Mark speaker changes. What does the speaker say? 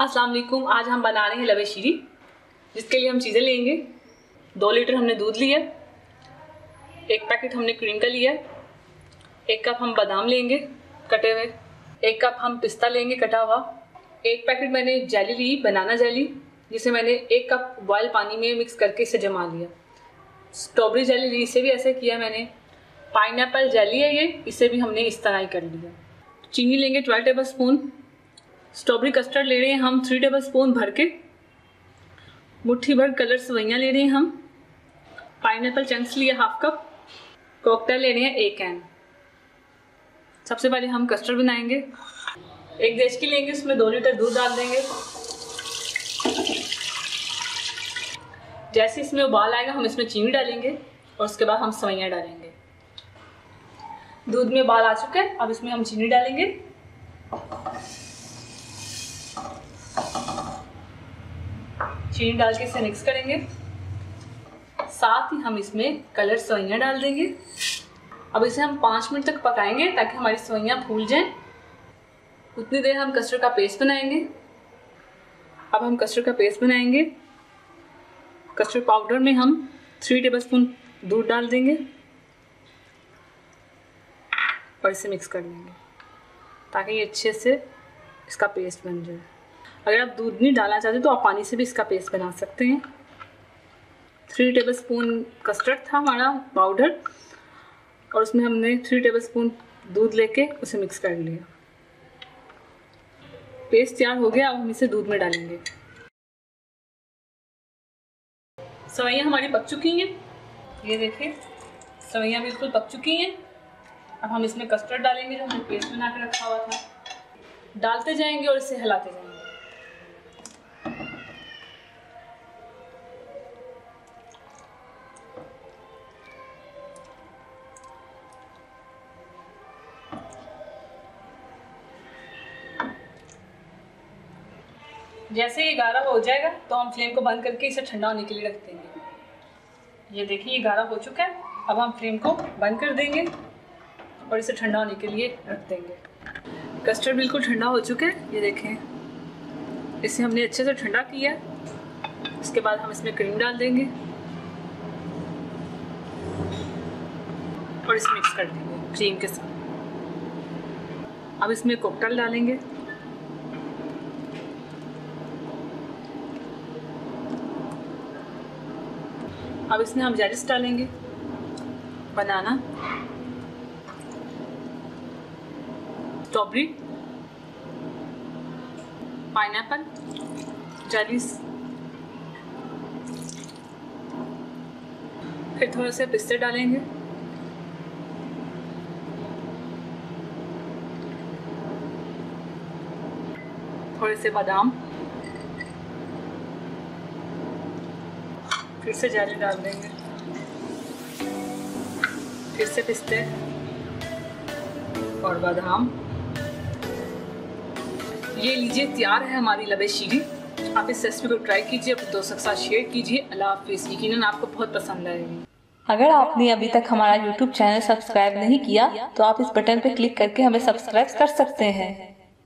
Speaker 1: अस्सलाम वालेकुम। आज हम बना रहे हैं लवे शीरी, जिसके लिए हम चीज़ें लेंगे। 2 लीटर हमने दूध लिया, 1 पैकेट हमने क्रीम का लिया, 1 कप हम बादाम लेंगे कटे हुए, 1 कप हम पिस्ता लेंगे कटा हुआ, 1 पैकेट मैंने जेली ली, बनाना जेली, जिसे मैंने 1 कप बॉयल पानी में मिक्स करके इसे जमा लिया। स्ट्रॉबेरी जेली ली, इसे भी ऐसे किया मैंने। पाइनएप्पल जेली है ये, इसे भी हमने इस तरह ही कर लिया। चीनी लेंगे 12 टेबल स्पून। स्ट्रॉबेरी कस्टर्ड ले रहे हैं हम 3 टेबल स्पून भर के। मुट्ठी भर कलर सेवइयाँ ले रहे हैं हम। पाइनएप्पल चंक्स लिए 1/2 कप। कॉकटेल ले रहे हैं 1 कैन। सबसे पहले हम कस्टर्ड बनाएंगे। एक देचकी लेंगे, उसमें 2 लीटर दूध डाल देंगे। जैसे इसमें उबाल आएगा हम इसमें चीनी डालेंगे और उसके बाद हम सेवइयाँ डालेंगे। दूध में उबाल आ चुका है, अब इसमें हम चीनी डालेंगे। चीनी डाल के इसे मिक्स करेंगे। साथ ही हम इसमें कलर सेवइयाँ डाल देंगे। अब इसे हम 5 मिनट तक पकाएंगे ताकि हमारी सेवइयाँ फूल जाएं। उतनी देर हम कस्टर्ड का पेस्ट बनाएंगे। अब हम कस्टर्ड का पेस्ट बनाएंगे। कस्टर्ड पाउडर में हम 3 टेबलस्पून दूध डाल देंगे और इसे मिक्स कर लेंगे ताकि ये अच्छे से इसका पेस्ट बन जाए। अगर आप दूध नहीं डालना चाहते तो आप पानी से भी इसका पेस्ट बना सकते हैं। 3 टेबलस्पून कस्टर्ड था हमारा पाउडर और उसमें हमने 3 टेबलस्पून दूध लेके उसे मिक्स कर लिया। पेस्ट तैयार हो गया, अब हम इसे दूध में डालेंगे। सेवइयाँ हमारी पक चुकी हैं, ये देखिए सेवइयाँ बिल्कुल पक चुकी हैं। अब हम इसमें कस्टर्ड डालेंगे जो हमने पेस्ट बना के रखा हुआ था। डालते जाएंगे और इसे हिलाते जाएंगे। जैसे ये गाढ़ा हो जाएगा तो हम फ्लेम को बंद करके इसे ठंडा होने के लिए रख देंगे। ये देखिए ये गाढ़ा हो चुका है। अब हम फ्लेम को बंद कर देंगे और इसे ठंडा होने के लिए रख देंगे। कस्टर्ड बिल्कुल ठंडा हो चुका है, ये देखें। इसे हमने अच्छे से ठंडा किया। इसके बाद हम इसमें क्रीम डाल देंगे और इसे मिक्स कर देंगे क्रीम के साथ। अब इसमें कॉकटेल डालेंगे। अब इसमें हम जेलीस डालेंगे, बनाना, स्ट्रॉबेरी, पाइनएप्पल, जेलीस, फिर थोड़े से पिस्ते डालेंगे, थोड़े से बादाम, फिर से जेली डाल देंगे, फिर से पिस्ते और बादाम। ये लीजिए तैयार है हमारी लवे शीरी। आप इस रेसिपी को ट्राई कीजिए, अपने दोस्तों के साथ शेयर कीजिए। अल्लाह हाफिज़। यकीनन आपको बहुत पसंद आएगी।
Speaker 2: अगर आपने अभी तक हमारा YouTube चैनल सब्सक्राइब नहीं किया तो आप इस बटन पर क्लिक करके हमें सब्सक्राइब कर सकते हैं।